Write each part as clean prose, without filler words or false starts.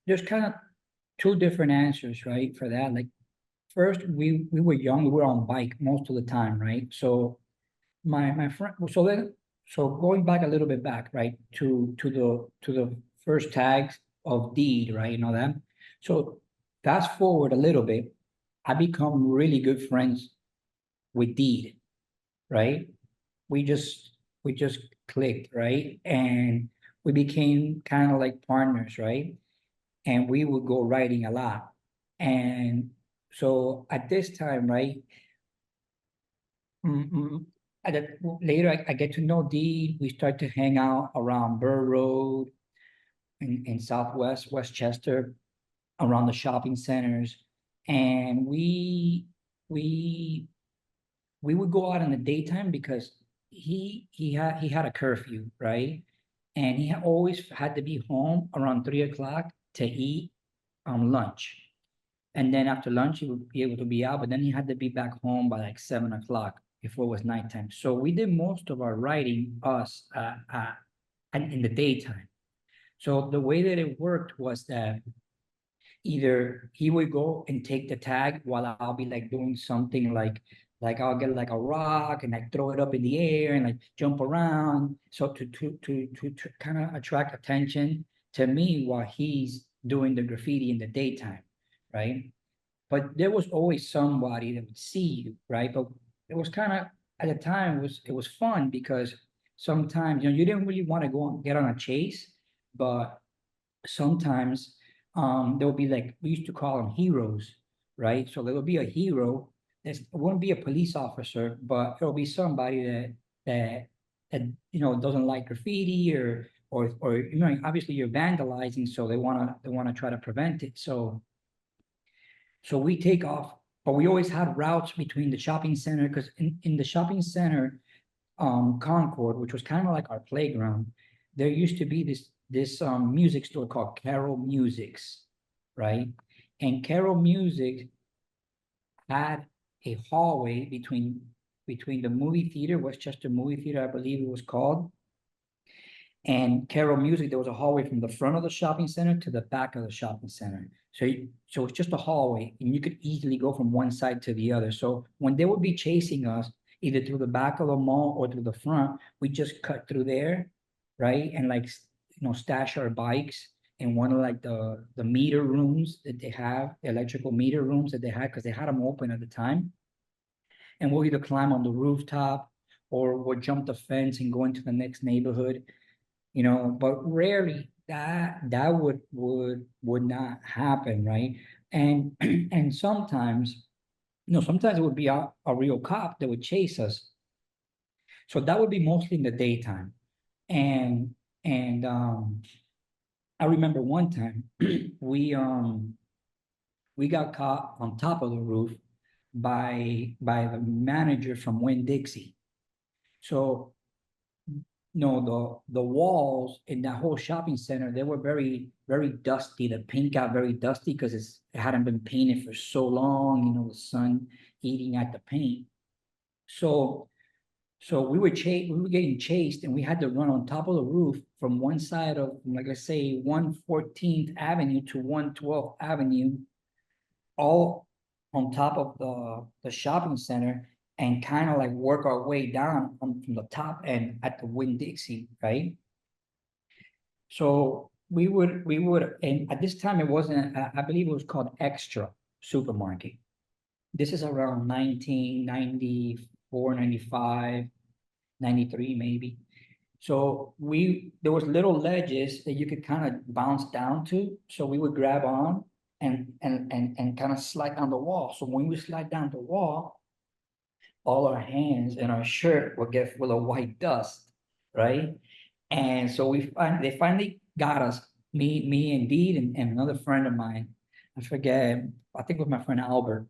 there's kind of two different answers, right, for that. Like first, we were young, we were on bike most of the time, right? So my friend, so going back a little bit back, right, to the first tags of deed, right, you know that. So fast forward a little bit, I become really good friends with deed, right? We just we just clicked, right, and we became kind of like partners, right? And we would go riding a lot. And so at this time, right, mm, mm, later I get to know Dee. We start to hang out around Burr Road in Southwest Westchester, around the shopping centers, and we we would go out in the daytime because he had a curfew, right? And he always had to be home around 3 o'clock to eat lunch. And then after lunch, he would be able to be out, but then he had to be back home by like 7 o'clock before it was nighttime. So we did most of our writing and in the daytime. So the way that it worked was that either he would go and take the tag while I'll be like doing something like I'll get like a rock and like throw it up in the air and like jump around. So to kind of attract attention to me while he's doing the graffiti in the daytime, right? But there was always somebody that would see you, right? But it was kind of at the time it was fun because sometimes you didn't really want to go and get on a chase, but sometimes there would be like we used to call them heroes, right? So there would be a hero that wouldn't be a police officer, but it'll be somebody that that doesn't like graffiti or obviously you're vandalizing, so they wanna try to prevent it. So we take off, but we always had routes between the shopping center because in the shopping center, Concord, which was kind of like our playground, there used to be this music store called Carol Musics, right? And Carol Music had a hallway between the movie theater, Westchester Movie Theater, I believe it was called, and Carol Music. There was a hallway from the front of the shopping center to the back of the shopping center. So it's just a hallway, and you could easily go from one side to the other. So when they would be chasing us, either through the back of the mall or through the front, we just cut through there, right? And like stash our bikes in one of like the meter rooms that they have, the electrical meter rooms that they had, because they had them open at the time. And we'll either climb on the rooftop or we'll jump the fence and go into the next neighborhood, but rarely that would not happen, right? And and sometimes it would be a real cop that would chase us. So that would be mostly in the daytime. And and I remember one time we got caught on top of the roof by the manager from Winn Dixie. So no, the walls in that whole shopping center, they were very, very dusty. The paint got very dusty because it hadn't been painted for so long, the sun eating at the paint. So we were getting chased and we had to run on top of the roof from one side of, like, let's say 114th Avenue to 112th Avenue, all on top of the shopping center, and kind of like work our way down from the top end at the Winn Dixie, right? So we would, and at this time it wasn't, I believe it was called Extra Supermarket. This is around 1994, 95, 93 maybe. So there was little ledges that you could kind of bounce down to. So we would grab on and kind of slide down the wall. So when we slide down the wall, all our hands and our shirt would get full of white dust, right? And so they finally got us, me indeed, and another friend of mine. I forget, I think it was my friend Albert.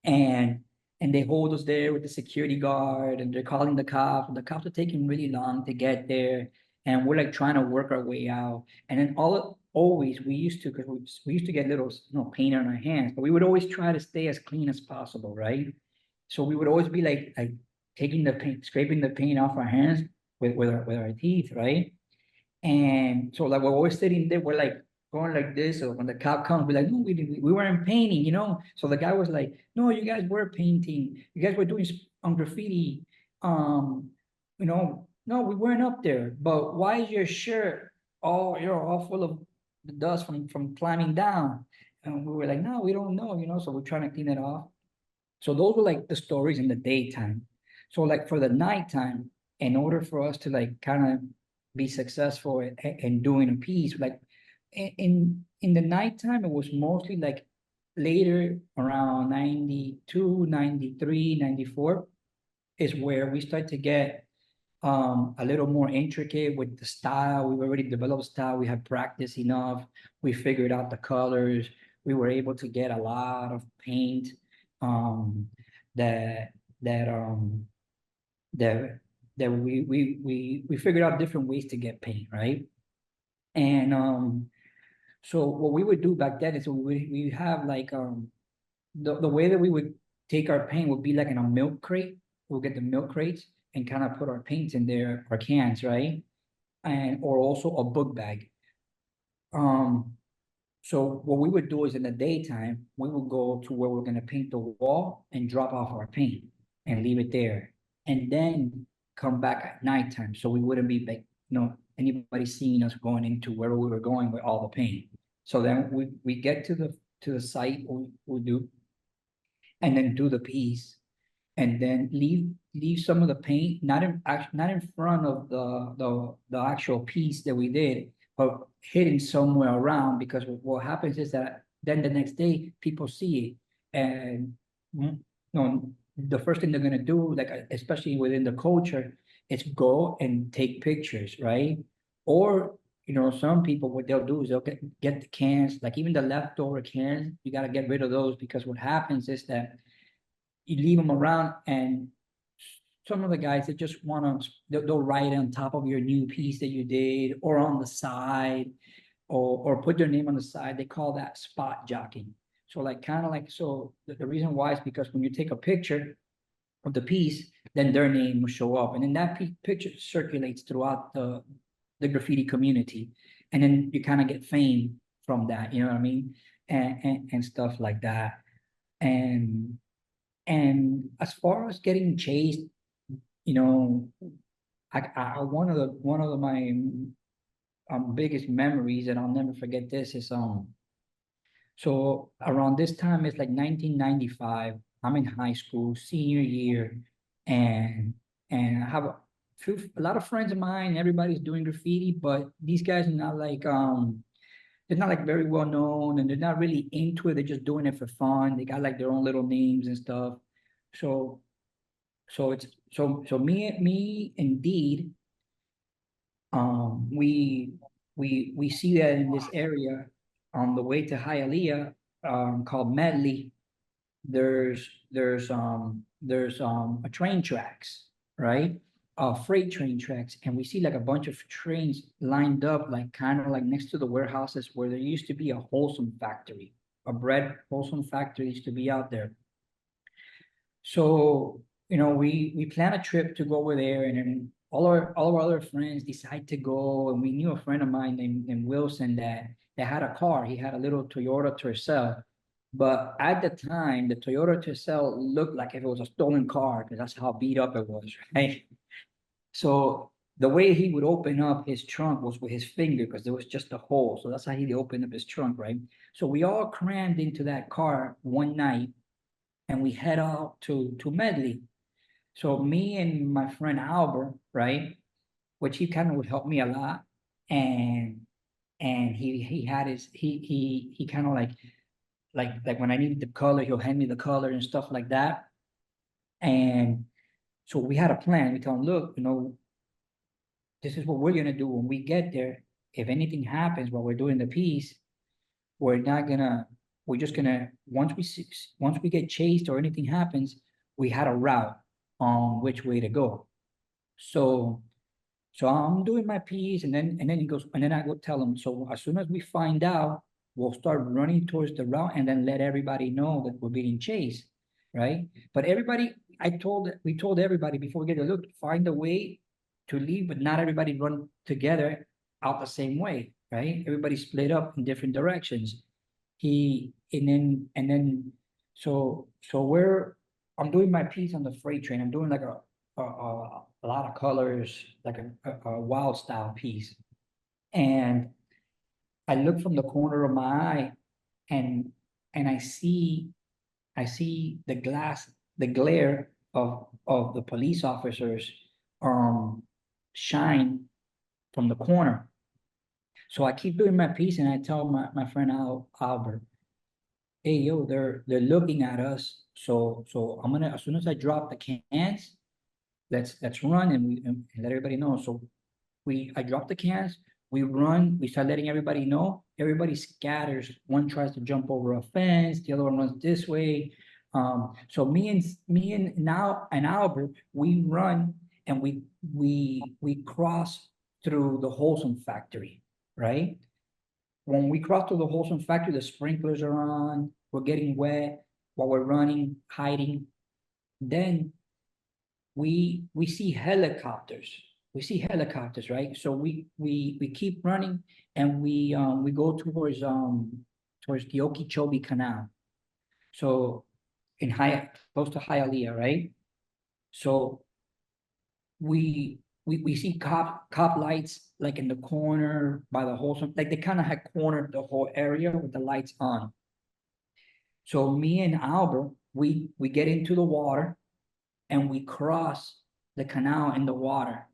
And and they hold us there with the security guard and they're calling the cops, and the cops are taking really long to get there. And we're like trying to work our way out. And then always we used to, because we used to get little paint on our hands, but we would always try to stay as clean as possible, right? So we would always be like taking the paint, scraping the paint off our hands with our teeth, right? And so like we're always sitting there, we're like going like this. So when the cop comes, we're like, no, we weren't painting, you know? So the guy was like, no, you guys were painting. You guys were doing graffiti. Um, you know, no, we weren't up there. But why is your shirt you're all full of the dust from climbing down? And we were like, no, we don't know, you know? So we're trying to clean it off. So those were like the stories in the daytime. So like for the nighttime, in order for us to like kind of be successful in doing a piece, like in the nighttime, it was mostly like later around 92, 93, 94 is where we start to get a little more intricate with the style. We already developed style. We had practiced enough. We figured out the colors. We were able to get a lot of paint um, that that that we figured out different ways to get paint, right? And so what we would do back then is we have like the way that we would take our paint would be like in a milk crate. We'll get the milk crates and kind of put our paints in there, our cans, right? And or also a book bag. Um, so what we would do is in the daytime, we would go to where we're gonna paint the wall and drop off our paint and leave it there. And then come back at nighttime. So we wouldn't be like, anybody seeing us going into where we were going with all the paint. So then we get to the site we do and then do the piece and then leave some of the paint not in front of the actual piece that we did, but hidden somewhere around because what happens is that then the next day people see it and the first thing they're gonna do, like especially within the culture, is go and take pictures, right? Or some people what they'll do is they'll get the cans, like even the leftover cans, you got to get rid of those because what happens is that you leave them around and some of the guys that just want to they'll write on top of your new piece that you did or on the side or put their name on the side. They call that spot jockeying. So like kind of like so the reason why is because when you take a picture of the piece, then their name will show up, and then that picture circulates throughout the graffiti community, and then you kind of get fame from that. You know what I mean? And stuff like that. And as far as getting chased, you know, one of my biggest memories, and I'll never forget this, is so around this time it's like 1995. I'm in high school, senior year, and I have a lot of friends of mine. Everybody's doing graffiti, but these guys are not like they're not like very well known, and they're not really into it. They're just doing it for fun. They got like their own little names and stuff. So me indeed, we see that in this area on the way to Hialeah, called Medley. There's a train tracks, right? Freight train tracks, and we see like a bunch of trains lined up, like kind of like next to the warehouses where there used to be a wholesome factory, a bread wholesome factory used to be out there. So, we plan a trip to go over there, and then all our other friends decide to go. And we knew a friend of mine named Wilson that had a car. He had a little Toyota Tercel. But at the time, the Toyota Tercel looked like if it was a stolen car because that's how beat up it was, right? So the way he would open up his trunk was with his finger because there was just a hole. So that's how he opened up his trunk, right? So we all crammed into that car one night and we head out to Medley. So me and my friend Albert, right, which he kind of would help me a lot, and he had he kind of like when I needed the color, he'll hand me the color and stuff like that. And so we had a plan. We told him, look, this is what we're gonna do when we get there. If anything happens while we're doing the piece, we're not gonna we're just gonna once we get chased or anything happens, we had a route on which way to go. So I'm doing my piece, and then he goes, and then I go tell him, so as soon as we find out, we'll start running towards the route and then let everybody know that we're being chased, right? But we told everybody before we get to look, find a way to leave, but not everybody run together out the same way, right? Everybody split up in different directions. So I'm doing my piece on the freight train. I'm doing like a lot of colors, like a wild style piece. And I look from the corner of my eye and and I see the glare of the police officers shine from the corner. So I keep doing my piece and I tell my friend Albert, hey yo, they're looking at us. So I'm gonna, as soon as I drop the cans, let's run and let everybody know. So I drop the cans, we run, we start letting everybody know. Everybody scatters. One tries to jump over a fence, the other one runs this way. So me and now and Albert, we run and we cross through the Wholesome factory, right? When we cross through the Wholesome factory, the sprinklers are on, we're getting wet while we're running, hiding. Then we see helicopters. We see helicopters, right? So we keep running and we go towards the Okeechobee Canal. So in high close to Hialeah, right? So we see cop lights like in the corner by the whole, like they kind of had cornered the whole area with the lights on. So me and Albert, we get into the water and we cross the canal in the water.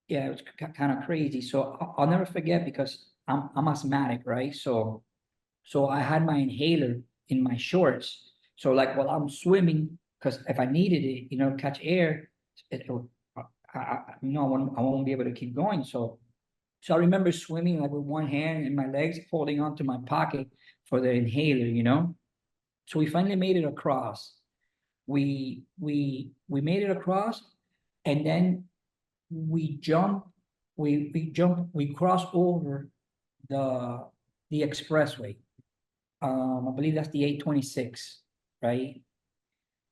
Yeah, it was kind of crazy. So I'll never forget because I'm asthmatic, right? So I had my inhaler in my shorts. So like while I'm swimming, because if I needed it, catch air, it, I won't be able to keep going. So I remember swimming like with one hand in my legs, holding onto my pocket for the inhaler. So we finally made it across. We made it across, and then we jump, we cross over the the expressway. I believe that's the 826, right?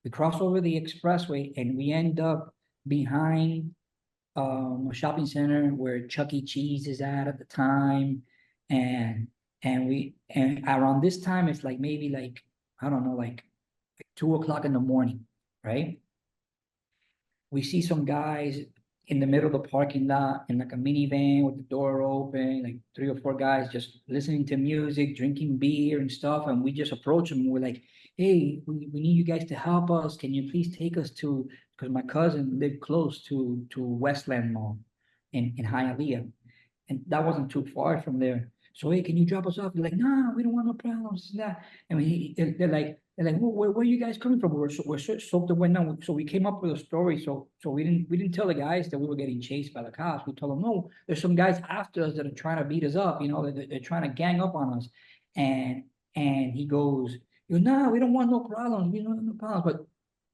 We cross over the expressway and we end up behind a shopping center where Chuck E. Cheese is at the time. And and around this time it's like maybe like, I don't know, like 2 o'clock in the morning, right? We see some guys in the middle of the parking lot in like a minivan with the door open, like 3 or 4 guys just listening to music, drinking beer and stuff. And we just approach them and we're like, hey, we need you guys to help us. Can you please take us to, because my cousin lived close to Westland Mall in Hialeah. And that wasn't too far from there. So, hey, can you drop us off? They're like, nah, we don't want no problems. Nah. And they're like, well, where are you guys coming from? We're so soaked the wind now. So we came up with a story. So we didn't tell the guys that we were getting chased by the cops. We told them, no, there's some guys after us that are trying to beat us up. They're trying to gang up on us. And and he goes, nah, we don't want no problems. We don't want no problems. But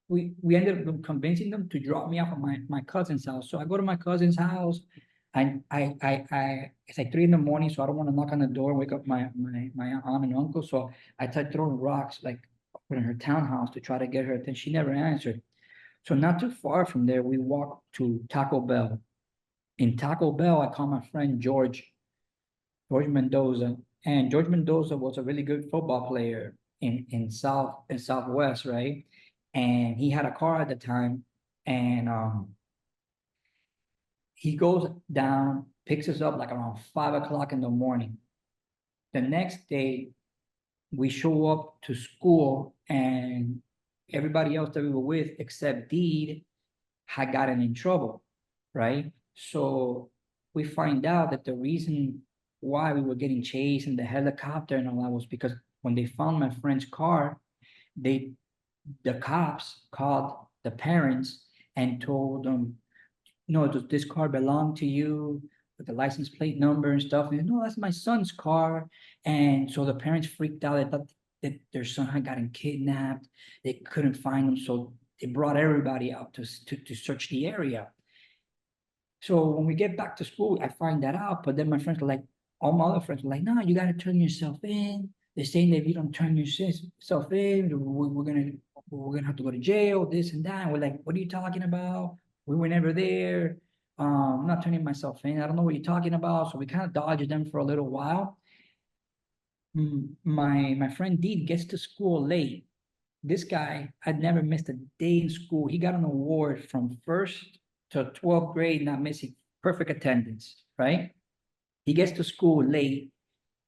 we ended up convincing them to drop me off at my cousin's house. So I go to my cousin's house. It's like 3 in the morning, so I don't want to knock on the door and wake up my aunt and uncle. So I tried throwing rocks like in her townhouse to try to get her attention. She never answered. So not too far from there, we walked to Taco Bell. In Taco Bell, I called my friend George Mendoza, and George Mendoza was a really good football player in Southwest, right? And he had a car at the time, and he goes down, picks us up like around 5 o'clock in the morning. The next day, we show up to school, and everybody else that we were with, except Deed, had gotten in trouble, right? So we find out that the reason why we were getting chased in the helicopter and all that was because when they found my friend's car, they the cops called the parents and told them, no, this car belonged to you with the license plate number and stuff. And no, that's my son's car. And so the parents freaked out. They thought that their son had gotten kidnapped. They couldn't find him. So they brought everybody out to search the area. So when we get back to school, I find that out. But then my friends are like, all my other friends are like, no, you got to turn yourself in. They're saying that if you don't turn yourself in, we're gonna have to go to jail, this and that. And we're like, what are you talking about? We were never there. not turning myself in. I don't know what you're talking about. So we kind of dodged them for a little while. My friend Deed gets to school late. This guy had never missed a day in school. He got an award from first to 12th grade, not missing perfect attendance, right? He gets to school late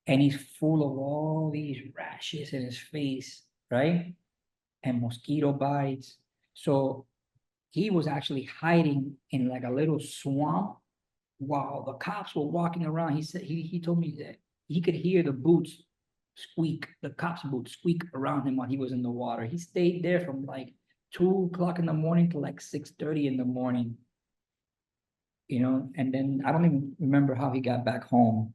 and he's full of all these rashes in his face, right? And mosquito bites. So he was actually hiding in like a little swamp while the cops were walking around. He told me that he could hear the boots squeak, the cops' boots squeak around him while he was in the water. He stayed there from like 2 o'clock in the morning to like 6:30 in the morning, and then I don't even remember how he got back home.